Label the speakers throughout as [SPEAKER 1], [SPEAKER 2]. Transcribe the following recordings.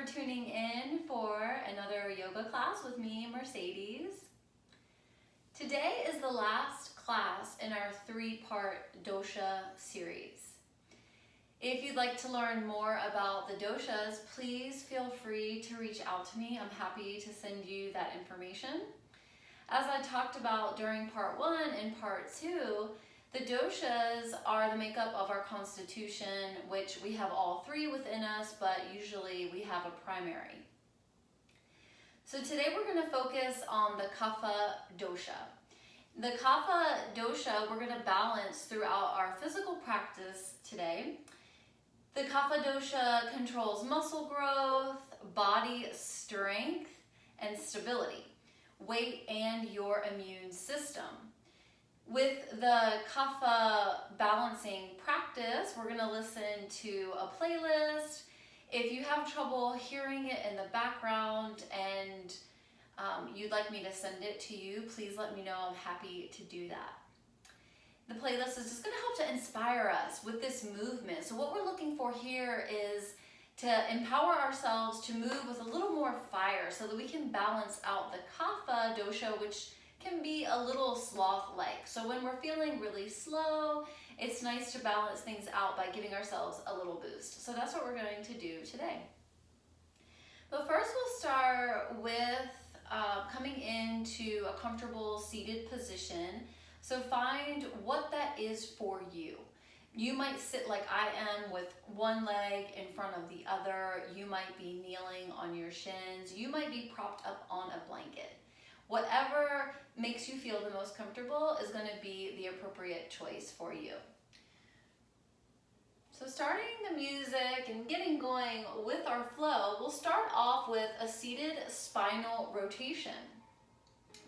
[SPEAKER 1] for tuning in for another yoga class with me, Mercedes. Today is the last class in our three-part dosha series. If you'd like to learn more about the doshas, please feel free to reach out to me. I'm happy to send you that information. As I talked about during part 1 and part 2, the doshas are the makeup of our constitution, which we have all three within us, but usually we have a primary. So today we're going to focus on the Kapha Dosha. The Kapha Dosha we're going to balance throughout our physical practice today. The Kapha Dosha controls muscle growth, body strength, and stability, weight, and your immune system. With the Kapha balancing practice, we're going to listen to a playlist. If you have trouble hearing it in the background and you'd like me to send it to you, please let me know. I'm happy to do that. The playlist is just going to help to inspire us with this movement. So what we're looking for here is to empower ourselves to move with a little more fire so that we can balance out the Kapha Dosha, which can be a little sloth-like. So when we're feeling really slow, it's nice to balance things out by giving ourselves a little boost. So that's what we're going to do today. But first we'll start with coming into a comfortable seated position. So find what that is for you. You might sit like I am with one leg in front of the other. You might be kneeling on your shins. You might be propped up on a blanket. Whatever makes you feel the most comfortable is going to be the appropriate choice for you. So starting the music and getting going with our flow, we'll start off with a seated spinal rotation.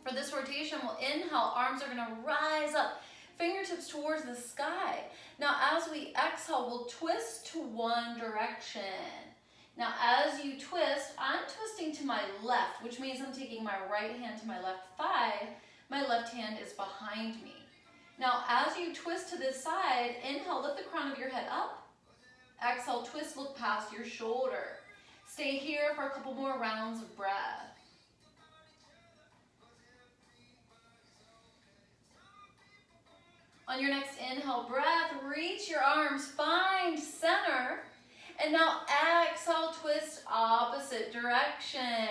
[SPEAKER 1] For this rotation, we'll inhale, arms are going to rise up, fingertips towards the sky. Now as we exhale, we'll twist to one direction. Now as you twist, I'm twisting to my left, which means I'm taking my right hand to my left thigh. My left hand is behind me. Now as you twist to this side, inhale, lift the crown of your head up. Exhale, twist, look past your shoulder. Stay here for a couple more rounds of breath. On your next inhale breath, reach your arms, find center. And now exhale, twist opposite direction.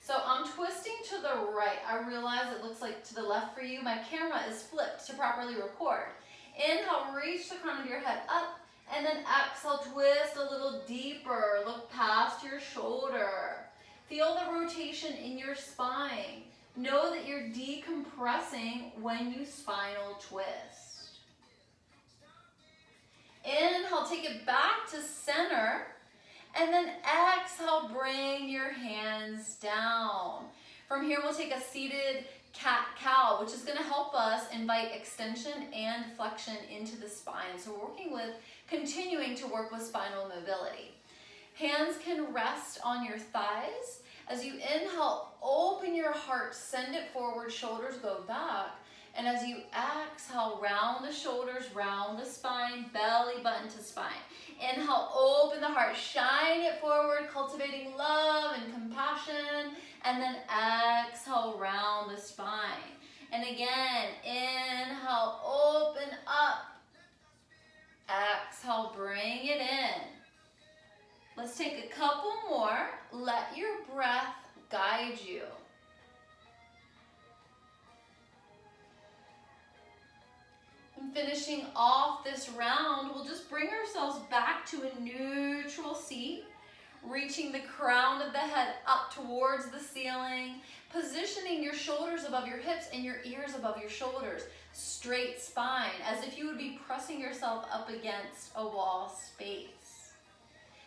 [SPEAKER 1] So I'm twisting to the right. I realize it looks like to the left for you. My camera is flipped to properly record. Inhale, reach the crown of your head up. And then exhale, twist a little deeper. Look past your shoulder. Feel the rotation in your spine. Know that you're decompressing when you spinal twist. Inhale, take it back to center. And then exhale, bring your hands down. From here, we'll take a seated cat-cow, which is going to help us invite extension and flexion into the spine. So we're working with, continuing to work with spinal mobility. Hands can rest on your thighs. As you inhale, open your heart, send it forward, shoulders go back. And as you exhale, round the shoulders, round the spine, belly button to spine. Inhale, open the heart, shine it forward, cultivating love and compassion. And then exhale, round the spine. And again, inhale, open up. Exhale, bring it in. Let's take a couple more. Let your breath guide you. And finishing off this round, we'll just bring ourselves back to a neutral seat, reaching the crown of the head up towards the ceiling, positioning your shoulders above your hips and your ears above your shoulders. Straight spine, as if you would be pressing yourself up against a wall space.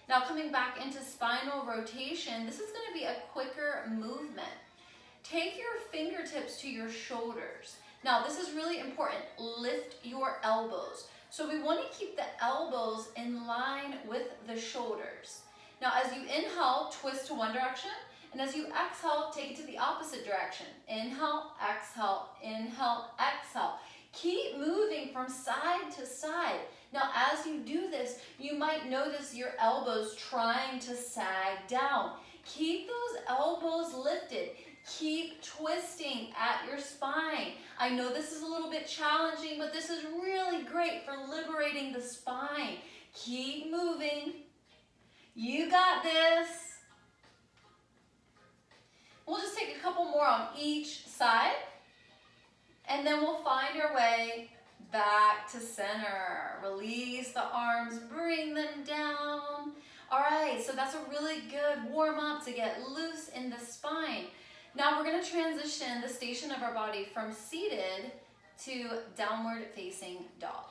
[SPEAKER 1] Now coming back into spinal rotation, this is going to be a quicker movement. Take your fingertips to your shoulders. Now this is really important. Lift your elbows. So we want to keep the elbows in line with the shoulders. Now as you inhale, twist to one direction. And as you exhale, take it to the opposite direction. Inhale, exhale, exhale. Keep moving from side to side. Now, as you do this, you might notice your elbows trying to sag down. Keep those elbows lifted. Keep twisting at your spine. I know this is a little bit challenging, but this is really great for liberating the spine. Keep moving. You got this. We'll just take a couple more on each side, and then we'll find our way back to center. Release the arms, bring them down. All right, so that's a really good warm up to get loose in the spine. Now we're gonna transition the station of our body from seated to downward facing dog.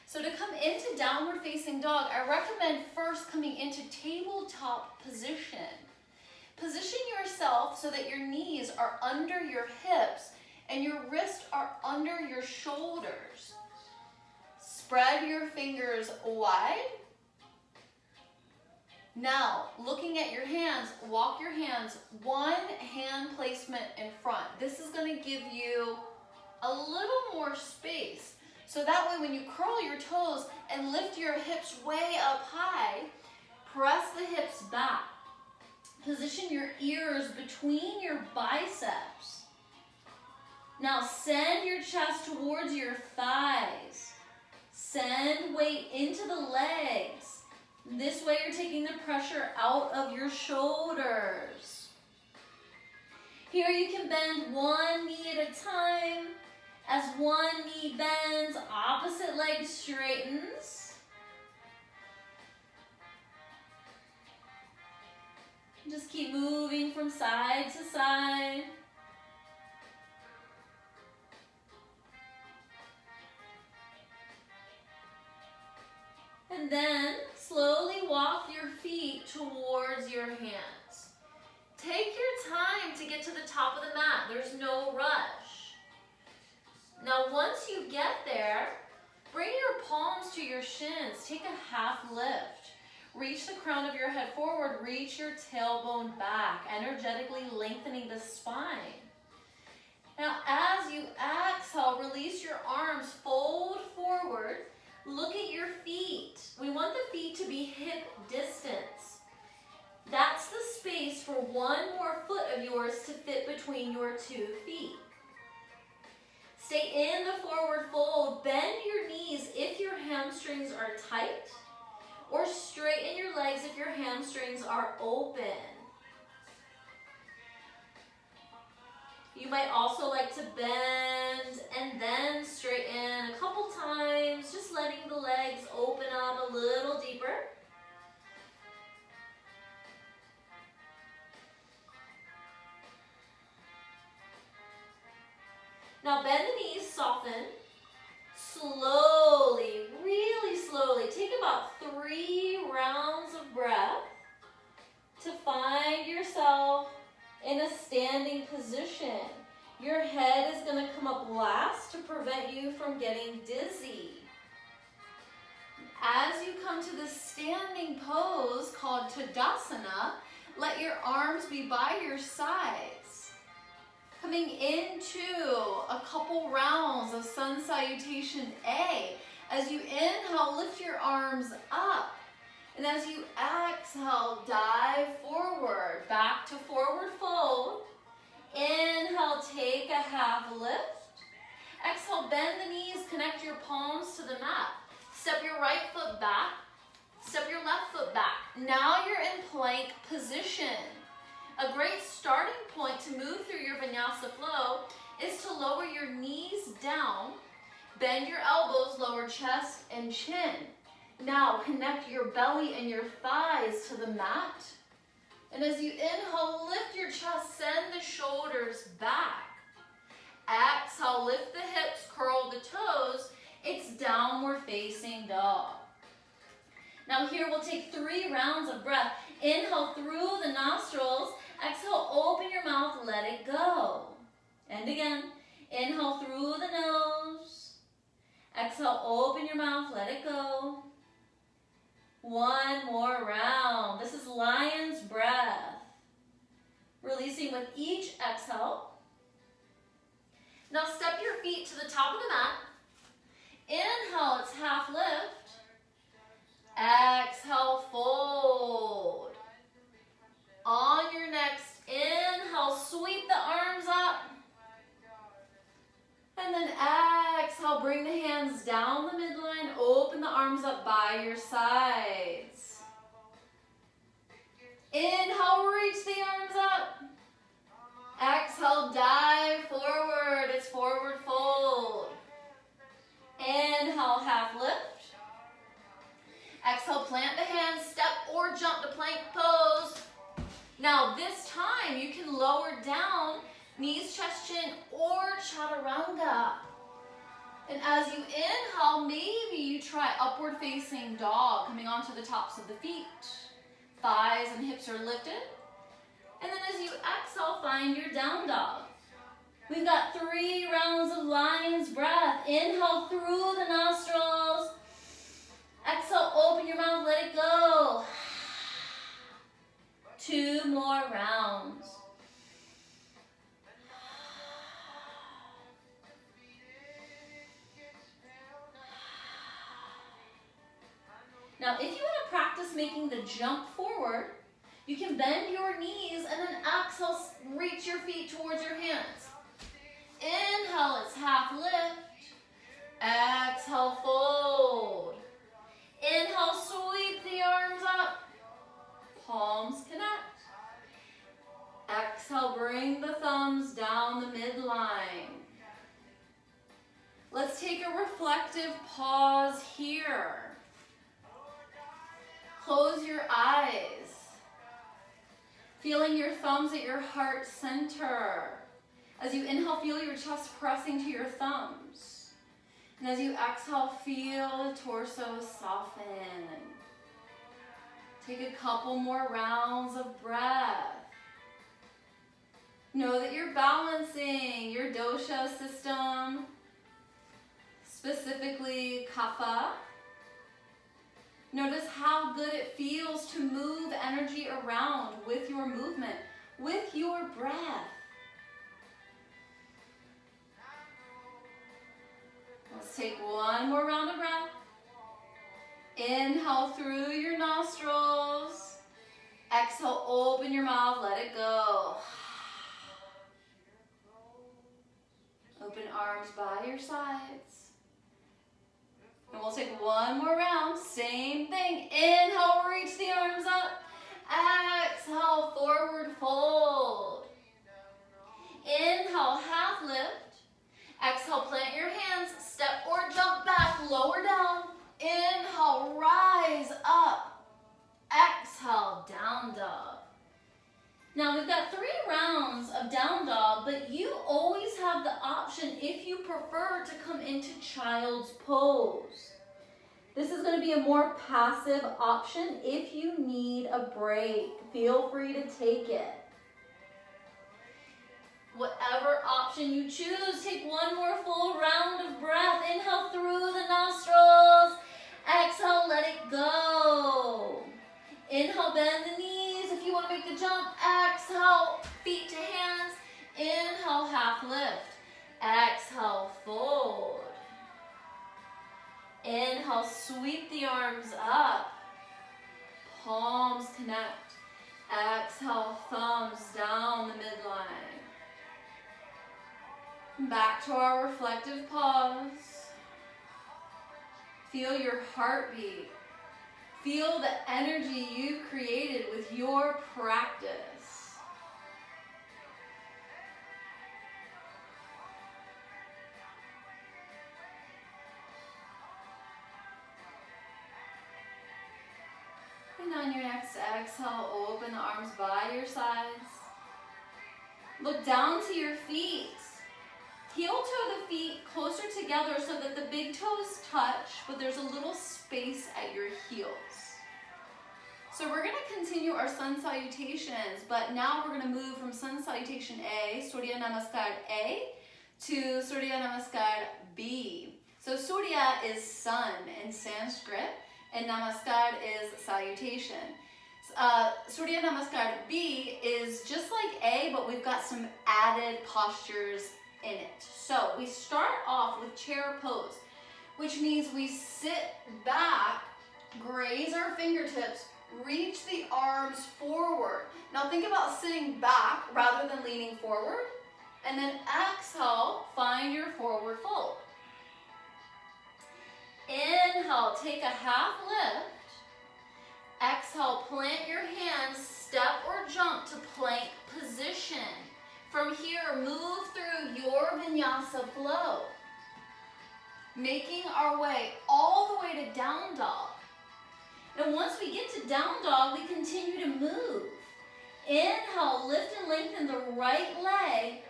[SPEAKER 1] So to come into downward facing dog, I recommend first coming into tabletop position. Position yourself so that your knees are under your hips and your wrists are under your shoulders. Spread your fingers wide. Now, looking at your hands, walk your hands one hand placement in front. This is going to give you a little more space. So that way when you curl your toes and lift your hips way up high, press the hips back. Position your ears between your biceps. Now send your chest towards your thighs. Send weight into the legs. This way you're taking the pressure out of your shoulders. Here you can bend one knee at a time. As one knee bends, opposite leg straightens. Just keep moving from side to side. And then slowly walk your feet towards your hands. Take your time to get to the top of the mat. There's no rush. Now once you get there, bring your palms to your shins. Take a half lift. Reach the crown of your head forward. Reach your tailbone back, energetically lengthening the spine. Now as you exhale, release your arms, fold forward. Look at your feet. We want the feet to be hip distance. That's the space for one more foot of yours to fit between your 2 feet. Stay in the forward fold. Bend your knees if your hamstrings are tight, or straighten your legs if your hamstrings are open. You might also like to bend and then straighten a couple times, just letting the legs open up a little deeper. Now bend the knees, soften. Slowly, really slowly, take about 3 rounds of breath to find yourself in a standing position. Your head is going to come up last to prevent you from getting dizzy. As you come to the standing pose called Tadasana, let your arms be by your sides. Coming into a couple rounds of Sun Salutation A. As you inhale, lift your arms up. And as you exhale, dive forward, back to forward fold. Inhale, take a half lift. Exhale, bend the knees, connect your palms to the mat. Step your right foot back, step your left foot back. Now you're in plank position. A great starting point to move through your vinyasa flow is to lower your knees down, bend your elbows, lower chest and chin. Now connect your belly and your thighs to the mat. And as you inhale, lift your chest, send the shoulders back. Exhale, lift the hips, curl the toes. It's downward facing dog. Now here we'll take 3 rounds of breath. Inhale through the nostrils. Exhale, open your mouth, let it go. And again, inhale through the nose. Exhale, open your mouth, let it go. One more round. This is lion's breath. Releasing with each exhale. Now step your feet to the top of the mat. Inhale, it's half lift. Exhale, fold. On your next inhale, sweep the arms up. And then exhale, bring the hands down the midline, open the arms up by your sides. Inhale, reach the arms up. Exhale, dive forward, it's forward fold. Inhale, half lift. Exhale, plant the hands, step or jump to plank pose. Now this time you can lower down, knees, chest, chin, or chaturanga. And as you inhale, maybe you try upward facing dog, coming onto the tops of the feet. Thighs and hips are lifted. And then as you exhale, find your down dog. We've got 3 rounds of lion's breath. Inhale through the nostrils. Exhale, open your mouth, let it go. 2 more rounds. Now, if you want to practice making the jump forward, you can bend your knees and then exhale, reach your feet towards your hands. Inhale, it's half lift. Exhale, fold. Inhale, sweep the arms up. Palms connect. Exhale, bring the thumbs down the midline. Let's take a reflective pause here. Close your eyes. Feeling your thumbs at your heart center. As you inhale, feel your chest pressing to your thumbs. And as you exhale, feel the torso soften. Take a couple more rounds of breath. Know that you're balancing your dosha system, specifically kapha. Notice how good it feels to move energy around with your movement, with your breath. Let's take one more round of breath. Inhale through your nostrils. Exhale, open your mouth, let it go. Open arms by your sides. And we'll take one more round, same thing. Inhale, reach the arms up. Exhale, forward fold. Inhale, half lift. Exhale, plant your hands, step or jump back, lower down. Inhale, rise up. Exhale, down dog. Now we've got 3 rounds of down dog, but you always have the option, if you prefer, to come into child's pose. This is going to be a more passive option. If you need a break, feel free to take it. Whatever option you choose, take one more full round of breath. Inhale through the nostrils. Exhale, let it go. Inhale, bend the knees if you want to make the jump. Exhale, feet to hands. Inhale, half lift. Exhale, fold. Inhale, sweep the arms up. Palms connect. Exhale, thumbs down the midline. Back to our reflective pause. Feel your heartbeat. Feel the energy you've created with your practice. And on your next exhale, open the arms by your sides. Look down to your feet. Heel toe the feet closer together so that the big toes touch, but there's a little space at your heels. So we're going to continue our sun salutations, but now we're going to move from sun salutation A, Surya Namaskar A, to Surya Namaskar B. So Surya is sun in Sanskrit, and Namaskar is salutation. Surya Namaskar B is just like A, but we've got some added postures in it. So we start off with chair pose, which means we sit back Graze our fingertips, reach the arms forward. Now think about sitting back rather than leaning forward. And then exhale, find your forward fold. Inhale, take a half lift. Exhale, plant your hands, step or jump to plank position. From here, move through your vinyasa flow. Making our way all the way to down dog. And once we get to down dog, we continue to move. Inhale, lift and lengthen the right leg.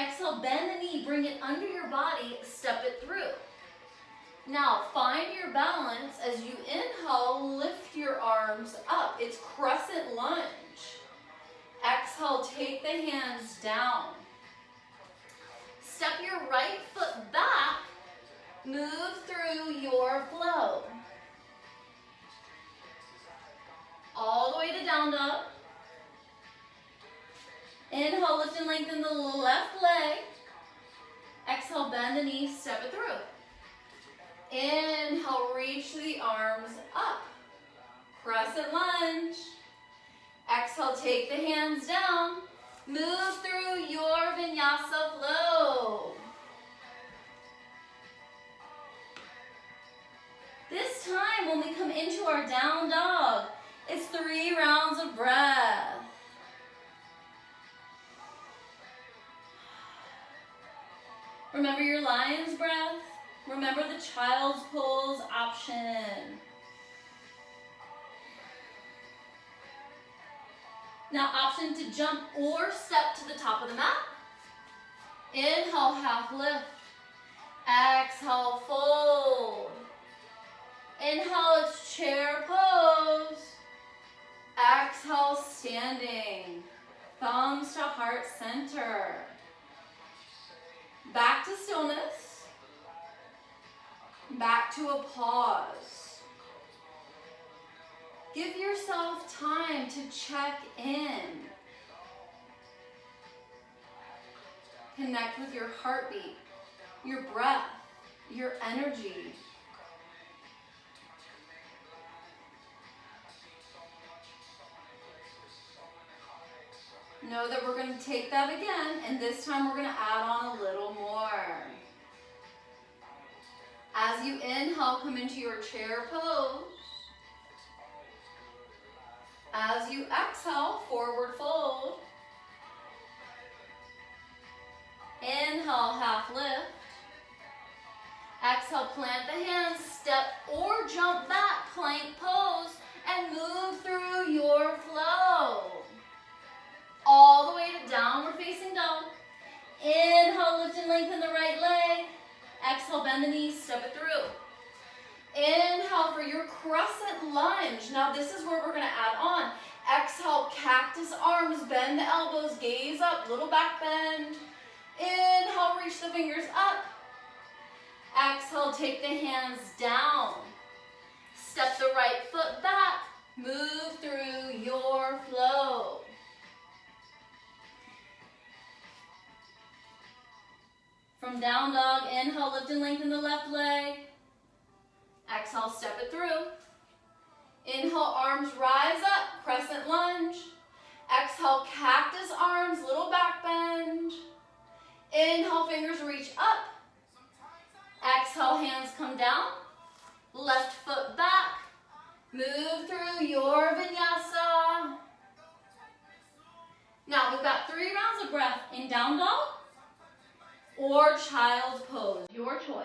[SPEAKER 1] Exhale, bend the knee, bring it under your body, step it through. Now, find your balance as you inhale, lift your arms up. It's crescent lunge. Exhale, take the hands down. Step your right foot back, move through your flow. All the way to down dog. Inhale, lift and lengthen the left leg. Exhale, bend the knee, step it through. Inhale, reach the arms up. Crescent lunge. Exhale, take the hands down. Move through your vinyasa flow. This time, when we come into our down dog, it's 3 rounds of breath. Remember your lion's breath. Remember the child's pose option. Now, option to jump or step to the top of the mat. Inhale, half lift. Exhale, fold. Inhale, it's chair pose. Exhale, standing. Thumbs to heart center. Back to stillness. Back to a pause. Give yourself time to check in. Connect with your heartbeat, your breath, your energy. Know that we're going to take that again, and this time we're going to add on a little more. As you inhale, come into your chair pose. As you exhale, forward fold. Inhale, half lift. Exhale, plant the hands, step or jump back, plank pose, and move through your flow. All the way to downward facing dog. Inhale, lift and lengthen the right leg. Exhale, bend the knees, step it through. Inhale for your crescent lunge. Now this is where we're going to add on. Exhale, cactus arms, bend the elbows, gaze up, little back bend. Inhale, reach the fingers up. Exhale, take the hands down. Step the right foot back. Move through your flow. From down dog, inhale, lift and lengthen the left leg. Exhale, step it through. Inhale, arms rise up, crescent lunge. Exhale, cactus arms, little back bend. Inhale, fingers reach up. Exhale, hands come down. Left foot back. Move through your vinyasa. Now we've got 3 rounds of breath in down dog or child's pose, your choice.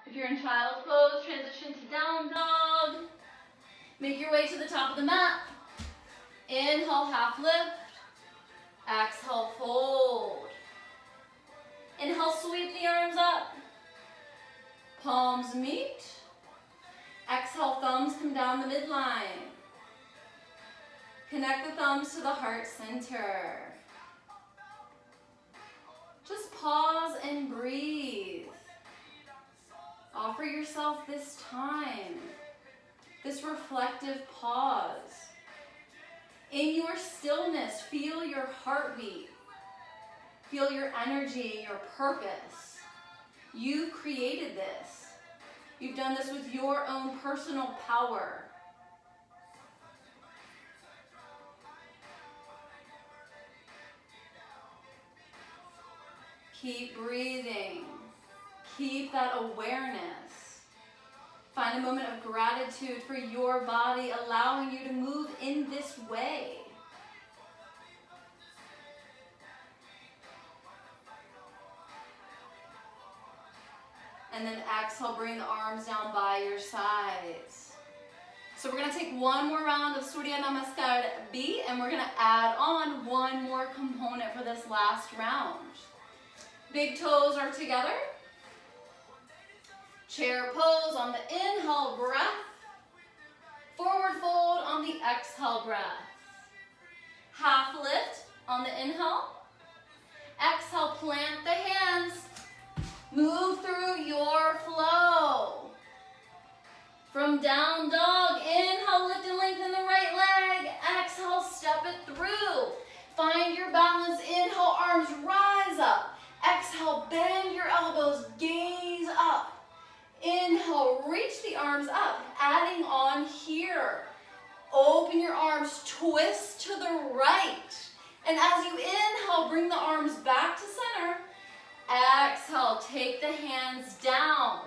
[SPEAKER 1] If you're in child's pose, transition to down dog. Make your way to the top of the mat. Inhale, half lift. Exhale, fold. Inhale, sweep the arms up. Palms meet. Exhale, thumbs come down the midline. Connect the thumbs to the heart center. Just pause and breathe. Offer yourself this time, this reflective pause. In your stillness, feel your heartbeat. Feel your energy, your purpose. You've created this. You've done this with your own personal power. Keep breathing. Keep that awareness. Find a moment of gratitude for your body, allowing you to move in this way. And then exhale, bring the arms down by your sides. So we're going to take one more round of Surya Namaskar B, and we're going to add on one more component for this last round. Big toes are together. Chair pose on the inhale breath. Forward fold on the exhale breath. Half lift on the inhale. Exhale, plant the hands. Move through your flow. From down dog, inhale, lift and lengthen the right leg. Exhale, step it through. Find your balance. Inhale, arms rise up. Exhale, bend your elbows, gaze up. Inhale, reach the arms up, adding on here. Open your arms, twist to the right. And as you inhale, bring the arms back to center. Exhale, take the hands down.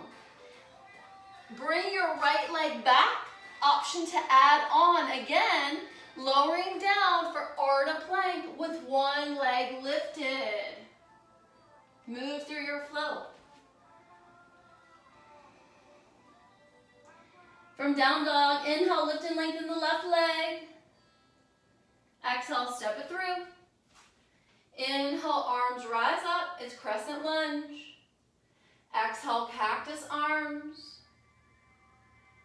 [SPEAKER 1] Bring your right leg back. Option to add on again, lowering down for Ardha Plank with one leg lifted. Move through your flow. From down dog, inhale, lift and lengthen the left leg. Exhale, step it through. Inhale, arms rise up. It's Crescent Lunge. Exhale, cactus arms.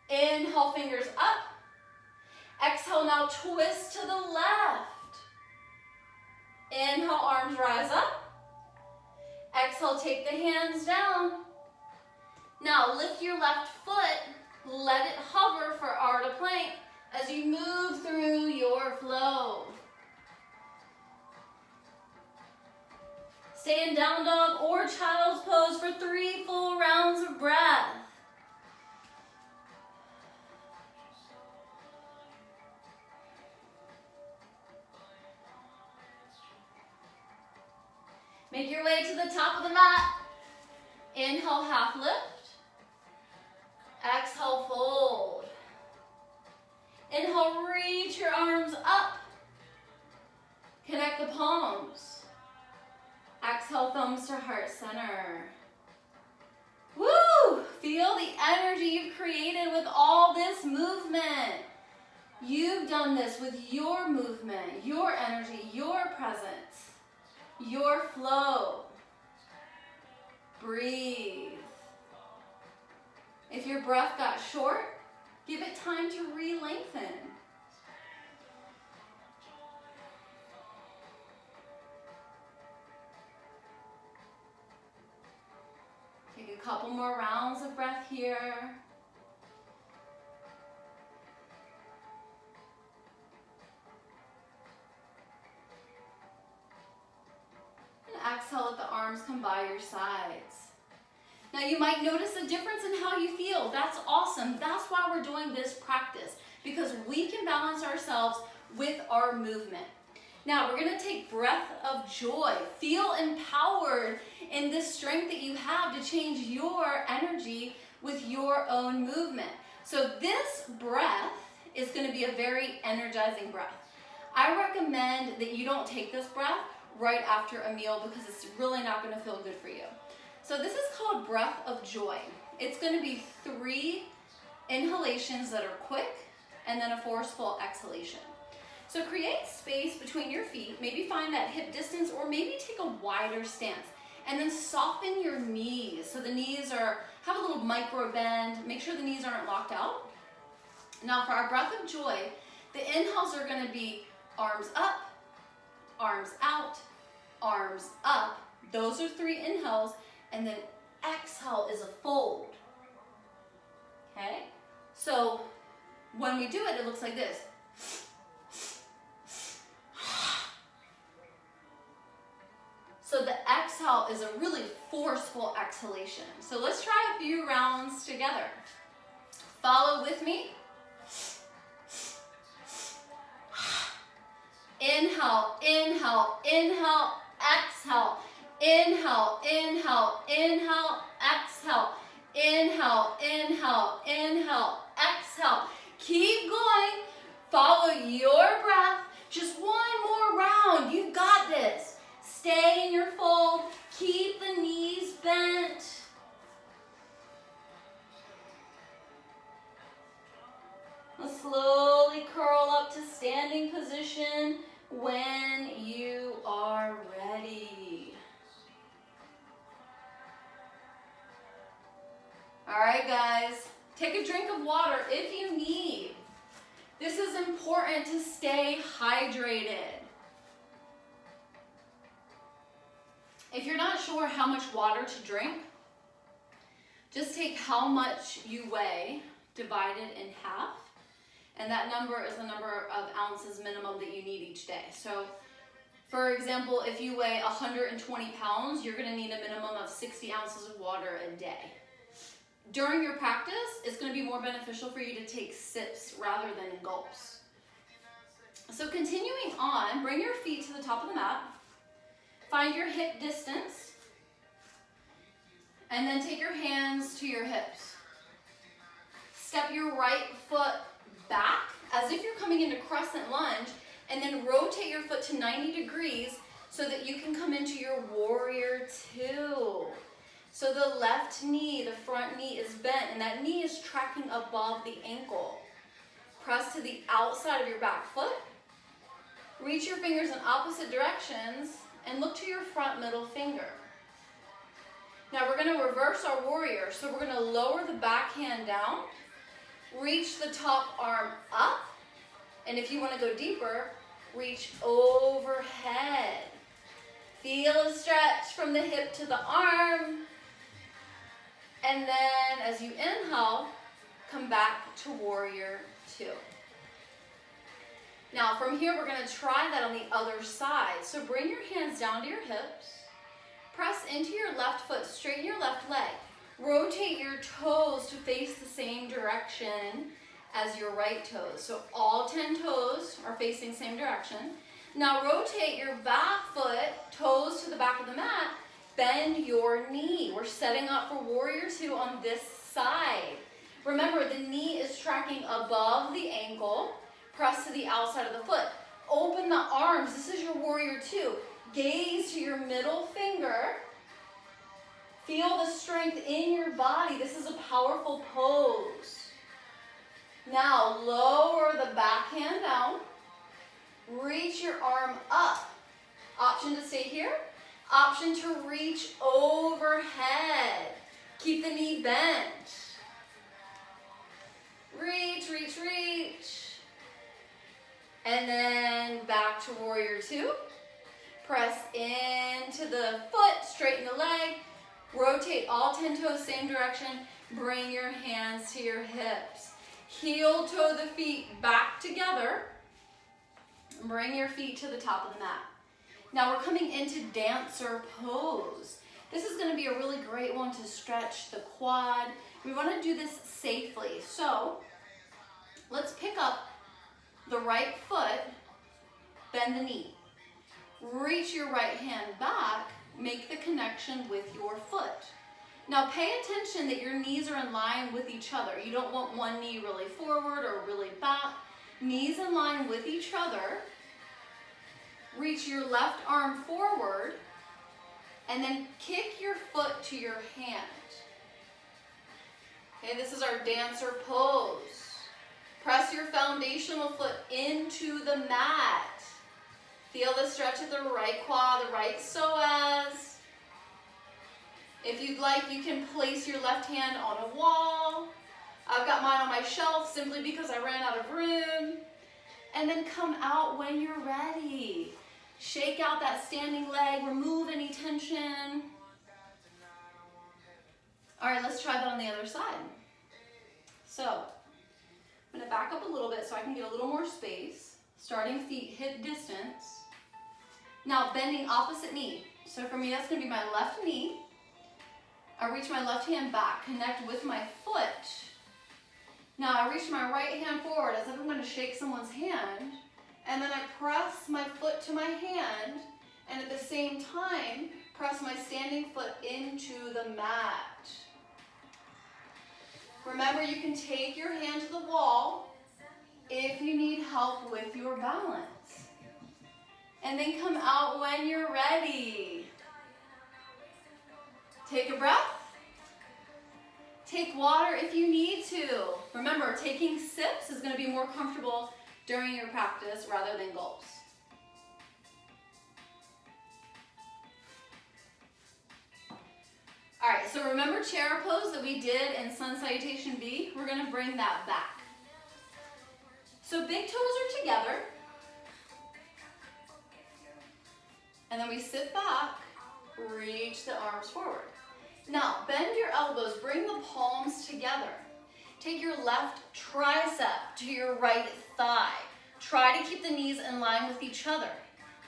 [SPEAKER 1] Inhale, fingers up. Exhale, now twist to the left. Inhale, arms rise up. Exhale, take the hands down. Now lift your left foot. Let it hover for Ardha Plank as you move through your flow. Stay in down dog or child's pose for 3 full rounds of breath. Make your way to the top of the mat. Inhale, half lift. Exhale, fold. Inhale, reach your arms up. Connect the palms. Exhale, thumbs to heart center. Woo! Feel the energy you've created with all this movement. You've done this with your movement, your energy, your presence, your flow. Breathe. If your breath got short, give it time to re-lengthen. Take a couple more rounds of breath here. And exhale, let the arms come by your sides. Now you might notice a difference in how you feel. That's awesome. That's why we're doing this practice, because we can balance ourselves with our movement. Now we're going to take breath of joy. Feel empowered in this strength that you have to change your energy with your own movement. So this breath is going to be a very energizing breath. I recommend that you don't take this breath right after a meal because it's really not going to feel good for you. So this is called breath of joy. It's going to be 3 inhalations that are quick and then a forceful exhalation. So create space between your feet, maybe find that hip distance or maybe take a wider stance. And then soften your knees. So the knees have a little micro bend. Make sure the knees aren't locked out. Now for our breath of joy, the inhales are going to be arms up, arms out, arms up. Those are 3 inhales. And then exhale is a fold. Okay? So when we do it, it looks like this. inhale is a really forceful exhalation. So let's try a few rounds together. Follow with me. Inhale, inhale, inhale, exhale. Inhale, inhale, inhale, exhale. Inhale, inhale, inhale, exhale. Keep going. Follow your breath. Just one more round. You've got this. Stay in your fold. Keep the knees bent. Let's slowly curl up to standing position when you are ready. All right, guys, take a drink of water if you need. This is important to stay hydrated. If you're not sure how much water to drink, just take how much you weigh, divide it in half, and that number is the number of ounces minimum that you need each day. So, for example, if you weigh 120 pounds, you're gonna need a minimum of 60 ounces of water a day. During your practice, it's going to be more beneficial for you to take sips rather than gulps. So continuing on, bring your feet to the top of the mat. Find your hip distance. And then take your hands to your hips. Step your right foot back as if you're coming into Crescent Lunge, and then rotate your foot to 90 degrees so that you can come into your Warrior Two. So the left knee, the front knee is bent, and that knee is tracking above the ankle. Press to the outside of your back foot. Reach your fingers in opposite directions and look to your front middle finger. Now we're going to reverse our warrior. So we're going to lower the back hand down, reach the top arm up, and if you want to go deeper, reach overhead. Feel a stretch from the hip to the arm. And then as you inhale, come back to Warrior Two. Now from here, we're going to try that on the other side. So bring your hands down to your hips. Press into your left foot, straighten your left leg. Rotate your toes to face the same direction as your right toes. So all 10 toes are facing the same direction. Now rotate your back foot, toes to the back of the mat. Bend your knee. We're setting up for Warrior Two on this side. Remember, the knee is tracking above the ankle. Press to the outside of the foot. Open the arms. This is your Warrior Two. Gaze to your middle finger. Feel the strength in your body. This is a powerful pose. Now, lower the back hand down. Reach your arm up. Option to stay here. Option to reach overhead. Keep the knee bent. Reach, reach, reach. And then back to Warrior Two. Press into the foot, straighten the leg. Rotate all 10 toes, same direction. Bring your hands to your hips. Heel toe the feet back together. Bring your feet to the top of the mat. Now we're coming into dancer pose. This is going to be a really great one to stretch the quad. We want to do this safely. So let's pick up the right foot, bend the knee. Reach your right hand back, make the connection with your foot. Now pay attention that your knees are in line with each other. You don't want one knee really forward or really back. Knees in line with each other. Reach your left arm forward and then kick your foot to your hand. Okay, this is our dancer pose. Press your foundational foot into the mat. Feel the stretch of the right quad, the right psoas. If you'd like, you can place your left hand on a wall. I've got mine on my shelf simply because I ran out of room. And then come out when you're ready. Shake out that standing leg, remove any tension. All right, let's try that on the other side. So, I'm gonna back up a little bit so I can get a little more space. Starting feet hip distance. Now bending opposite knee. So for me, that's gonna be my left knee. I reach my left hand back, connect with my foot. Now I reach my right hand forward as if I'm gonna shake someone's hand, and then I press my foot to my hand, and at the same time, press my standing foot into the mat. Remember, you can take your hand to the wall if you need help with your balance. And then come out when you're ready. Take a breath. Take water if you need to. Remember, taking sips is going to be more comfortable during your practice rather than gulps. All right, so remember chair pose that we did in Sun Salutation B? We're going to bring that back. So big toes are together. And then we sit back, reach the arms forward. Now, bend your elbows, bring the palms together. Take your left tricep to your right thigh. Try to keep the knees in line with each other.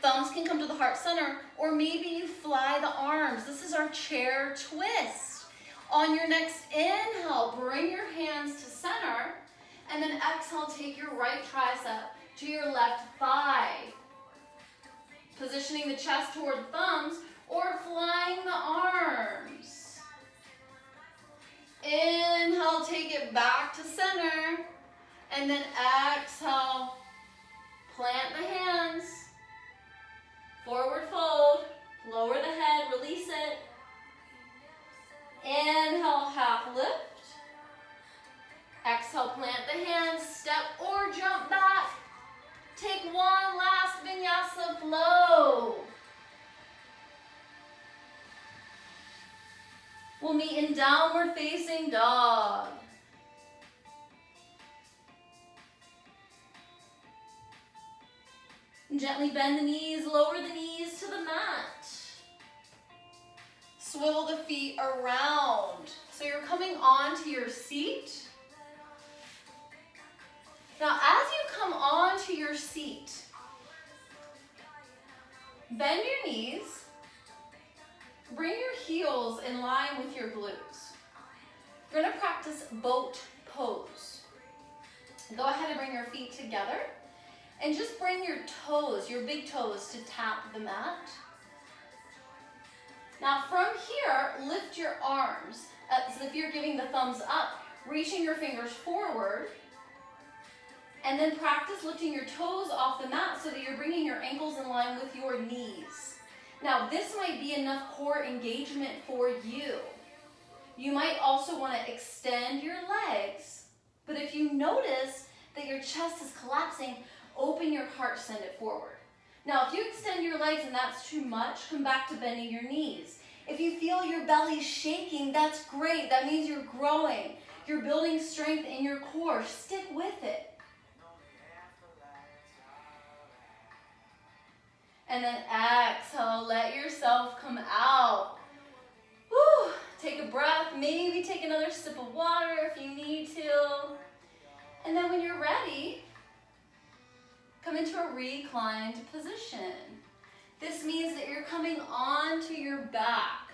[SPEAKER 1] Thumbs can come to the heart center, or maybe you fly the arms. This is our chair twist. On your next inhale, bring your hands to center, and then exhale, take your right tricep to your left thigh. Positioning the chest toward thumbs, or flying the arms. Inhale, take it back to center, and then exhale, plant the hands, forward fold, lower the head, release it. Inhale, half lift. Exhale, plant the hands, step or jump back. Take one last vinyasa flow. We'll meet in downward facing dog. Gently bend the knees, lower the knees to the mat. Swivel the feet around. So you're coming onto your seat. Now as you come onto your seat, bend your knees. Bring your heels in line with your glutes. We're going to practice boat pose. Go ahead and bring your feet together. And just bring your toes, your big toes, to tap the mat. Now from here, lift your arms as if you're giving the thumbs up, reaching your fingers forward. And then practice lifting your toes off the mat so that you're bringing your ankles in line with your knees. Now this might be enough core engagement for you. You might also want to extend your legs, but if you notice that your chest is collapsing, open your heart, send it forward. Now if you extend your legs and that's too much, come back to bending your knees. If you feel your belly shaking, that's great. That means you're growing. You're building strength in your core. Stick with it. And then exhale, let yourself come out. Whew. Take a breath, maybe take another sip of water if you need to. And then when you're ready, come into a reclined position. This means that you're coming onto your back.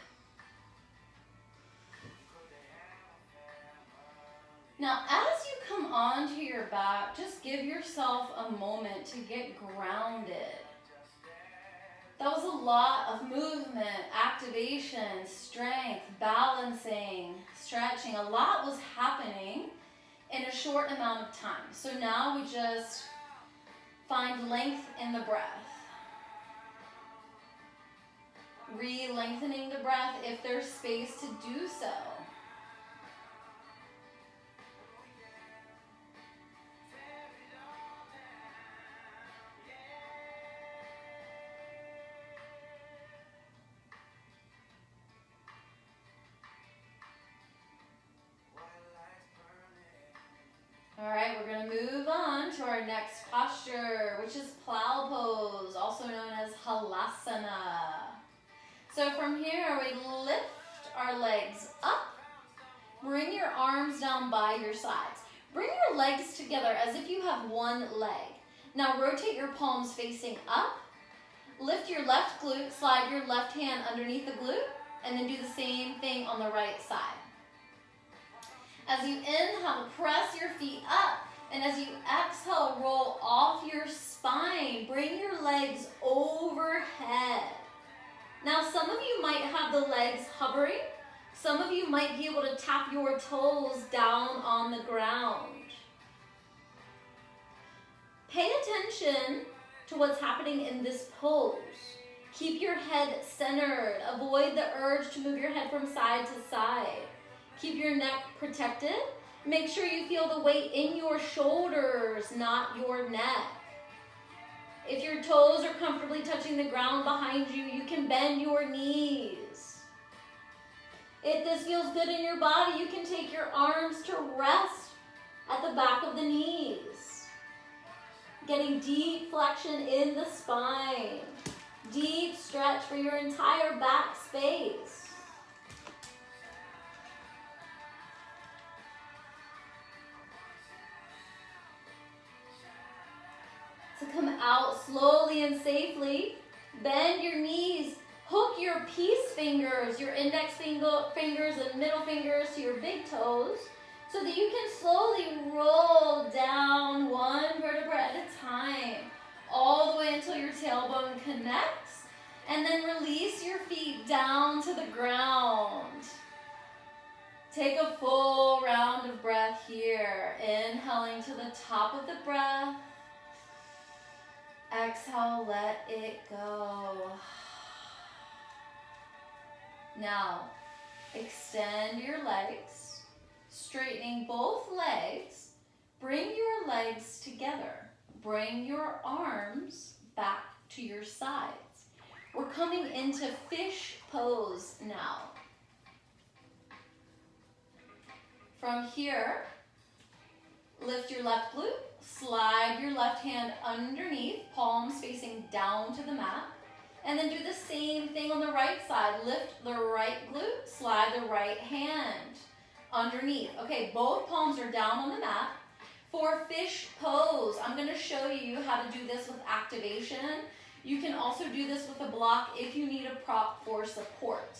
[SPEAKER 1] Now, as you come onto your back, just give yourself a moment to get grounded. That was a lot of movement, activation, strength, balancing, stretching. A lot was happening in a short amount of time. So now we just find length in the breath. Re-lengthening the breath if there's space to do so. All right, we're going to move on to our next posture, which is Plow Pose, also known as Halasana. So from here, we lift our legs up. Bring your arms down by your sides. Bring your legs together as if you have one leg. Now rotate your palms facing up. lift your left glute, slide your left hand underneath the glute, and then do the same thing on the right side. As you inhale, press your feet up, and as you exhale, roll off your spine. Bring your legs overhead. Now, some of you might have the legs hovering. Some of you might be able to tap your toes down on the ground. Pay attention to what's happening in this pose. Keep your head centered. Avoid the urge to move your head from side to side. Keep your neck protected. Make sure you feel the weight in your shoulders, not your neck. If your toes are comfortably touching the ground behind you, you can bend your knees. If this feels good in your body, you can take your arms to rest at the back of the knees. Getting deep flexion in the spine. Deep stretch for your entire back space. To come out slowly and safely, bend your knees, hook your peace fingers, your index fingers and middle fingers to your big toes, so that you can slowly roll down one vertebra at a time, all the way until your tailbone connects, and then release your feet down to the ground. Take a full round of breath here, inhaling to the top of the breath. Exhale, let it go. Now, extend your legs, straightening both legs. Bring your legs together. Bring your arms back to your sides. We're coming into fish pose now. From here, lift your left glute. Slide your left hand underneath, palms facing down to the mat. And then do the same thing on the right side. Lift the right glute, slide the right hand underneath. Okay, both palms are down on the mat. For fish pose, I'm going to show you how to do this with activation. You can also do this with a block if you need a prop for support.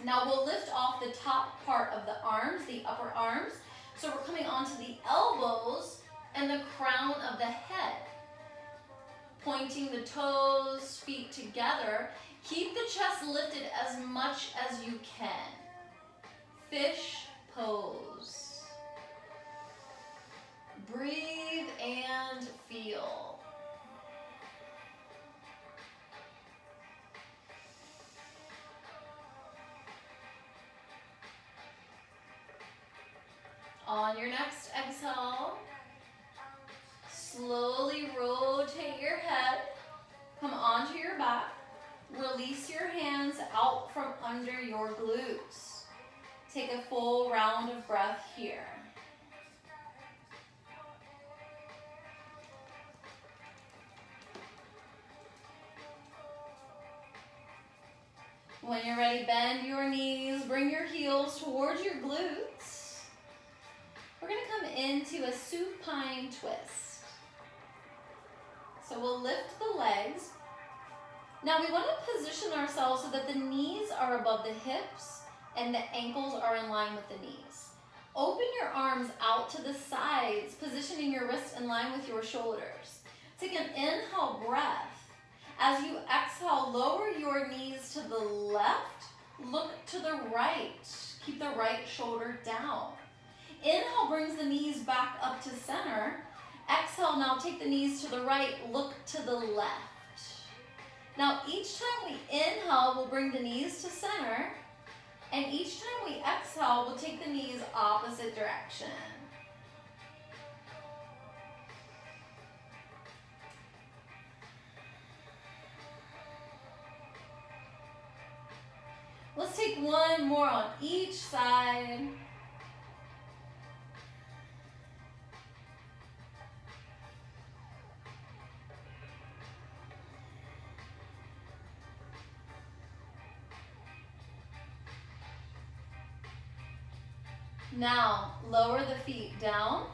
[SPEAKER 1] Now we'll lift off the top part of the arms, the upper arms. So we're coming onto the elbows and the crown of the head. Pointing the toes, feet together. Keep the chest lifted as much as you can. Fish pose. Breathe and feel. On your next exhale, slowly rotate your head, come onto your back, release your hands out from under your glutes. Take a full round of breath here. When you're ready, bend your knees, bring your heels towards your glutes. We're going to come into a supine twist. So we'll lift the legs. Now we want to position ourselves so that the knees are above the hips and the ankles are in line with the knees. Open your arms out to the sides, positioning your wrists in line with your shoulders. Take an inhale breath. As you exhale, lower your knees to the left, look to the right. Keep the right shoulder down. Inhale brings the knees back up to center. Exhale, now take the knees to the right, look to the left. Now each time we inhale, we'll bring the knees to center. And each time we exhale, we'll take the knees opposite direction. Let's take one more on each side. Now, lower the feet down.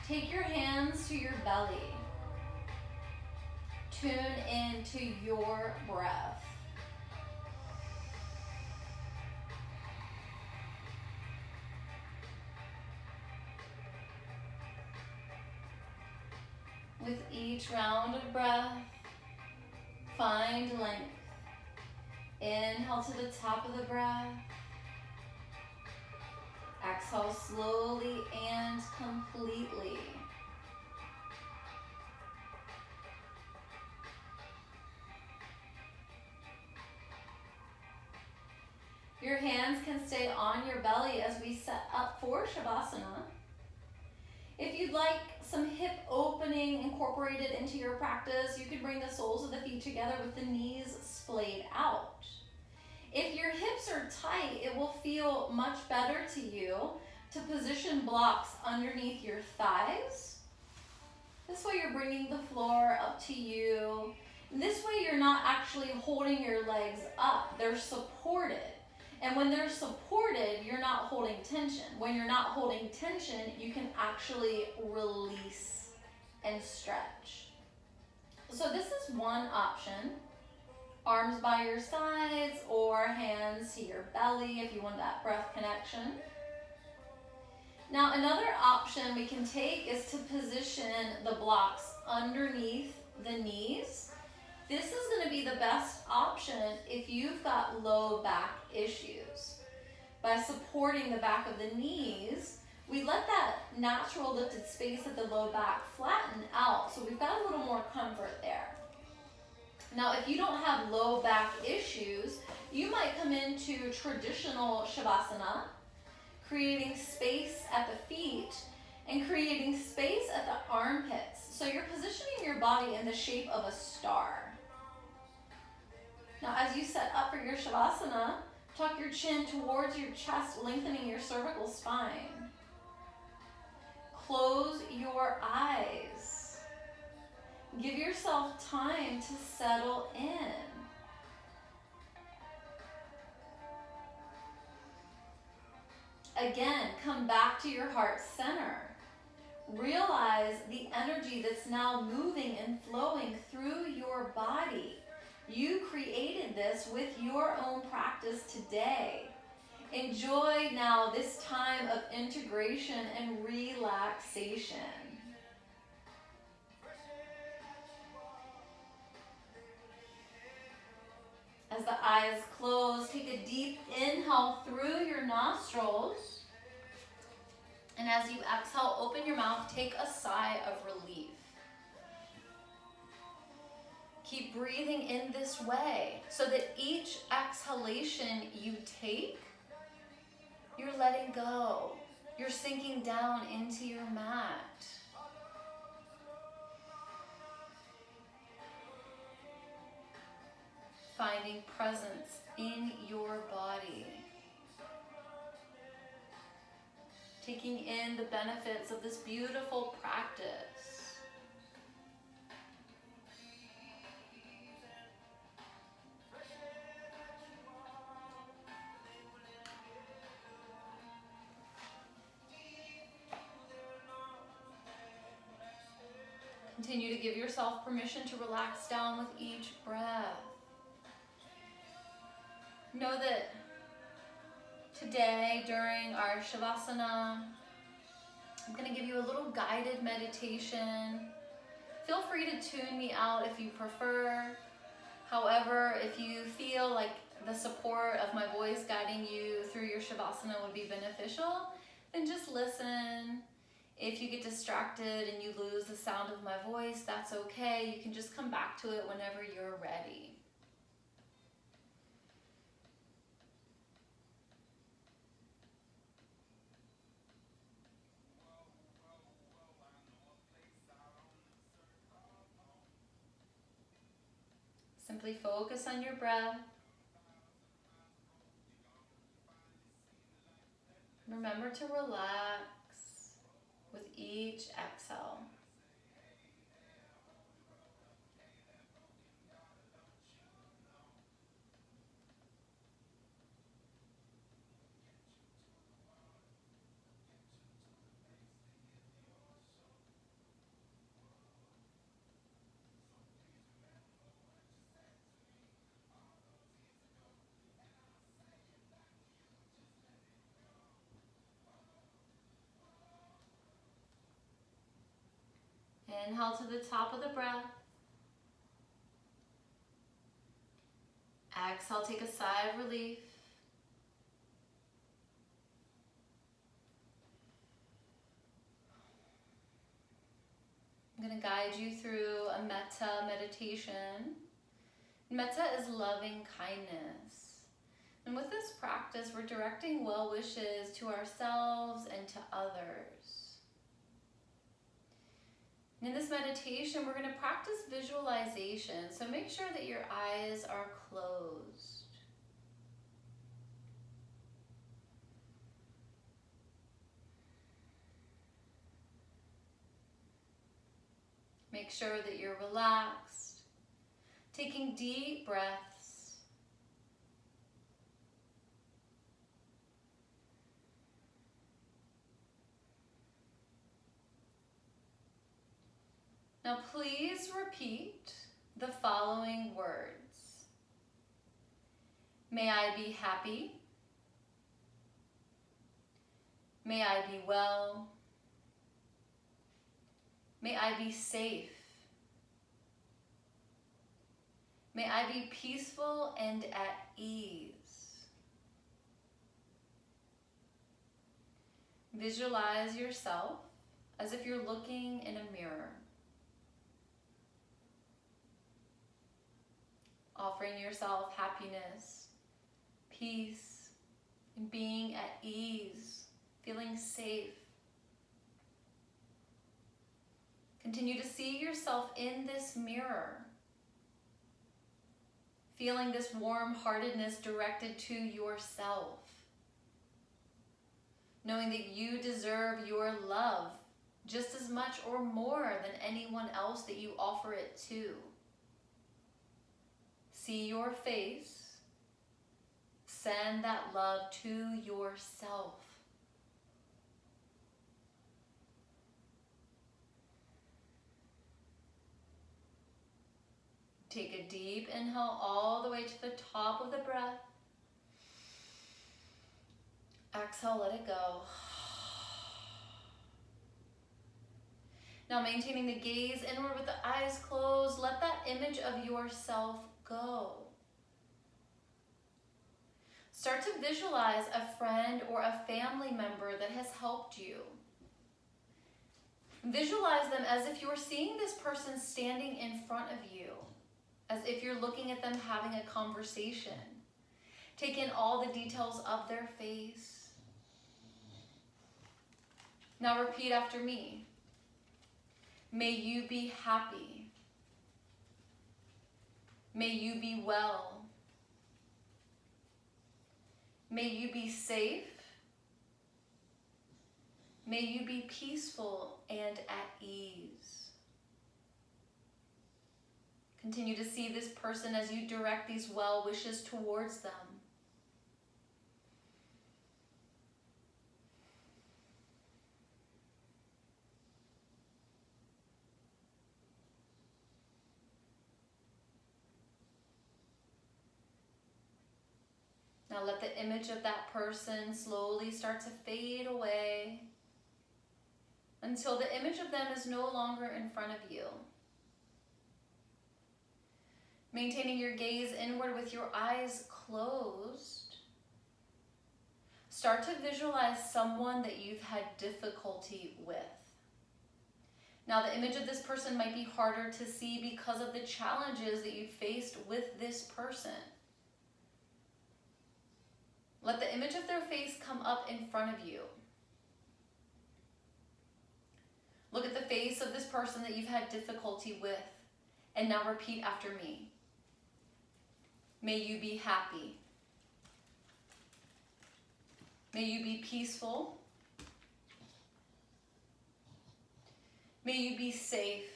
[SPEAKER 1] Take your hands to your belly. Tune into your breath. With each round of breath, find length. Inhale to the top of the breath. Exhale slowly and completely. Your hands can stay on your belly as we set up for Shavasana. If you'd like some hip opening incorporated into your practice, you can bring the soles of the feet together with the knees splayed out. If your hips are tight, it will feel much better to you to position blocks underneath your thighs. This way you're bringing the floor up to you. And this way you're not actually holding your legs up. They're supported. And when they're supported, you're not holding tension. When you're not holding tension, you can actually release and stretch. So this is one option. Arms by your sides or hands to your belly if you want that breath connection. Now another option we can take is to position the blocks underneath the knees. This is going to be the best option if you've got low back issues. By supporting the back of the knees, we let that natural lifted space at the low back flatten out, so we've got a little more comfort there. Now, if you don't have low back issues, you might come into traditional Shavasana, creating space at the feet and creating space at the armpits. So you're positioning your body in the shape of a star. Now, as you set up for your Shavasana, tuck your chin towards your chest, lengthening your cervical spine. Close your eyes. Give yourself time to settle in. Again, come back to your heart center. Realize the energy that's now moving and flowing through your body. You created this with your own practice today. Enjoy now this time of integration and relaxation. As the eyes close, take a deep inhale through your nostrils. And as you exhale, open your mouth, take a sigh of relief. Keep breathing in this way so that each exhalation you take, you're letting go. You're sinking down into your mat. Finding presence in your body. Taking in the benefits of this beautiful practice. Continue to give yourself permission to relax down with each breath. Know that today during our Shavasana, I'm going to give you a little guided meditation. Feel free to tune me out if you prefer. However, if you feel like the support of my voice guiding you through your Shavasana would be beneficial, then just listen. If you get distracted and you lose the sound of my voice, that's okay. You can just come back to it whenever you're ready. Simply focus on your breath. Remember to relax with each exhale. Inhale to the top of the breath. Exhale, take a sigh of relief. I'm going to guide you through a metta meditation. Metta is loving kindness. And with this practice, we're directing well wishes to ourselves and to others. And in this meditation, we're going to practice visualization. So make sure that your eyes are closed. Make sure that you're relaxed, taking deep breaths. Now please repeat the following words. May I be happy. May I be well. May I be safe. May I be peaceful and at ease. Visualize yourself as if you're looking in a mirror. Offering yourself happiness, peace, and being at ease, feeling safe. Continue to see yourself in this mirror, feeling this warm-heartedness directed to yourself, knowing that you deserve your love just as much or more than anyone else that you offer it to. See your face, send that love to yourself. Take a deep inhale all the way to the top of the breath. Exhale, let it go. Now maintaining the gaze inward with the eyes closed, let that image of yourself go. Start to visualize a friend or a family member that has helped you. Visualize them as if you're seeing this person standing in front of you, as if you're looking at them having a conversation. Take in all the details of their face. Now repeat after me. May you be happy. May you be well. May you be safe. May you be peaceful and at ease. Continue to see this person as you direct these well wishes towards them. Now let the image of that person slowly start to fade away until the image of them is no longer in front of you. Maintaining your gaze inward with your eyes closed, start to visualize someone that you've had difficulty with. Now the image of this person might be harder to see because of the challenges that you faced with this person. Let the image of their face come up in front of you. Look at the face of this person that you've had difficulty with, and now repeat after me. May you be happy. May you be peaceful. May you be safe.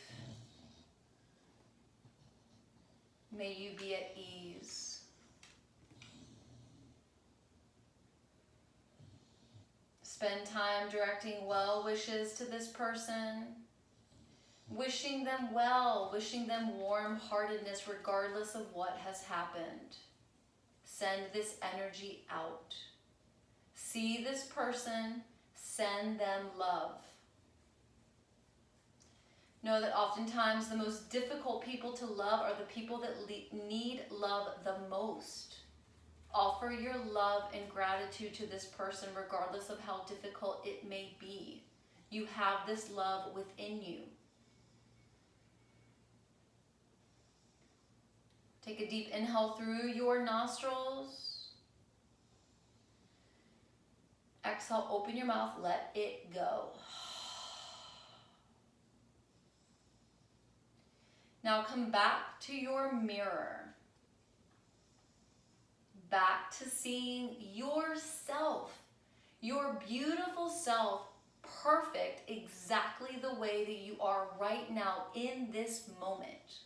[SPEAKER 1] May you be at ease. Spend time directing well wishes to this person, wishing them well, wishing them warm-heartedness regardless of what has happened. Send this energy out. See this person, send them love. Know that oftentimes the most difficult people to love are the people that need love the most. Offer your love and gratitude to this person regardless of how difficult it may be. You have this love within you. Take a deep inhale through your nostrils. Exhale, open your mouth, let it go. Now come back to your mirror. Back to seeing yourself, your beautiful self, perfect exactly the way that you are right now in this moment.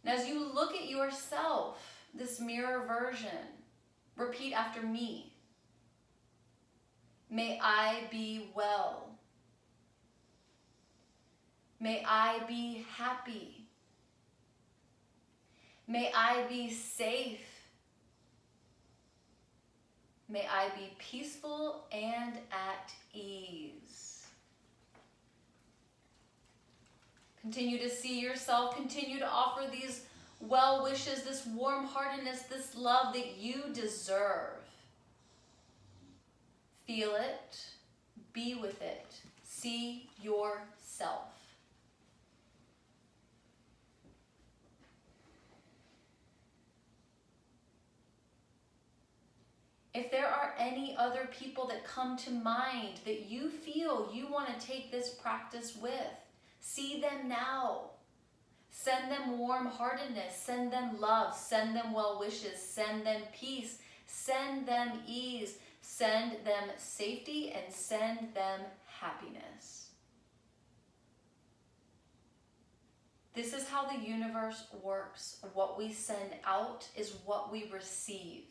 [SPEAKER 1] And as you look at yourself, this mirror version, repeat after me. May I be well. May I be happy. May I be safe. May I be peaceful and at ease. Continue to see yourself. Continue to offer these well wishes, this warm-heartedness, this love that you deserve. Feel it. Be with it. See yourself. If there are any other people that come to mind that you feel you want to take this practice with, see them now. Send them warm-heartedness, send them love, send them well wishes, send them peace, send them ease, send them safety, and send them happiness. This is how the universe works. What we send out is what we receive.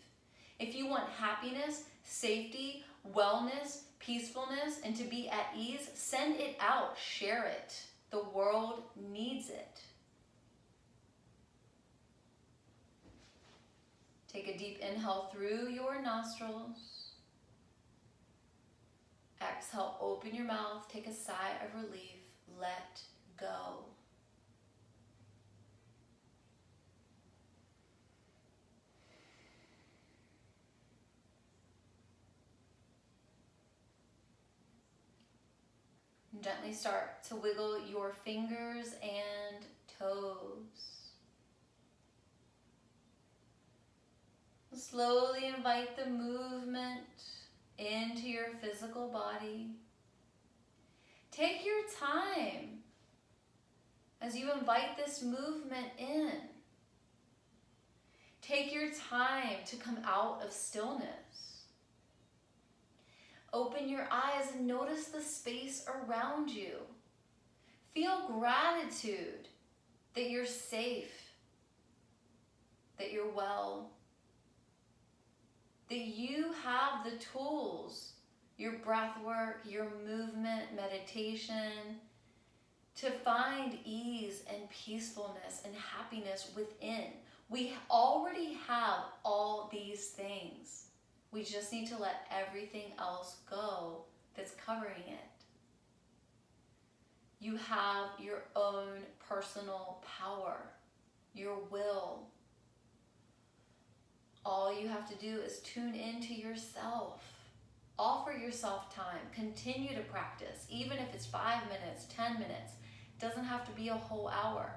[SPEAKER 1] If you want happiness, safety, wellness, peacefulness, and to be at ease, send it out, share it. The world needs it. Take a deep inhale through your nostrils. Exhale, open your mouth, take a sigh of relief, let go. Gently start to wiggle your fingers and toes. Slowly invite the movement into your physical body. Take your time as you invite this movement in. Take your time to come out of stillness. Open your eyes and notice the space around you. Feel gratitude that you're safe, that you're well, that you have the tools, your breath work, your movement, meditation, to find ease and peacefulness and happiness within. We already have all these things. We just need to let everything else go that's covering it. You have your own personal power, your will. All you have to do is tune into yourself. Offer yourself time. Continue to practice, even if it's 5 minutes, 10 minutes. It doesn't have to be a whole hour.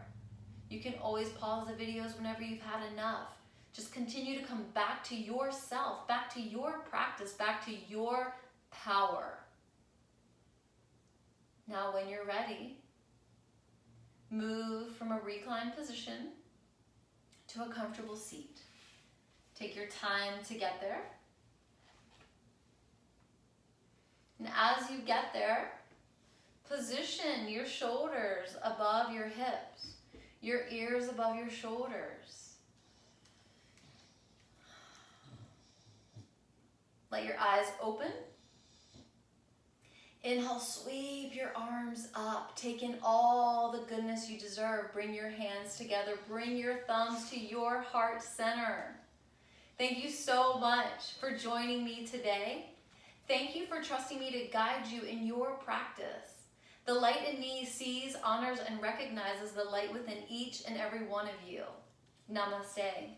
[SPEAKER 1] You can always pause the videos whenever you've had enough. Just continue to come back to yourself, back to your practice, back to your power. Now when you're ready, move from a reclined position to a comfortable seat. Take your time to get there. And as you get there, position your shoulders above your hips, your ears above your shoulders. Let your eyes open. Inhale, sweep your arms up. Take in all the goodness you deserve. Bring your hands together. Bring your thumbs to your heart center. Thank you so much for joining me today. Thank you for trusting me to guide you in your practice. The light in me sees, honors, and recognizes the light within each and every one of you. Namaste.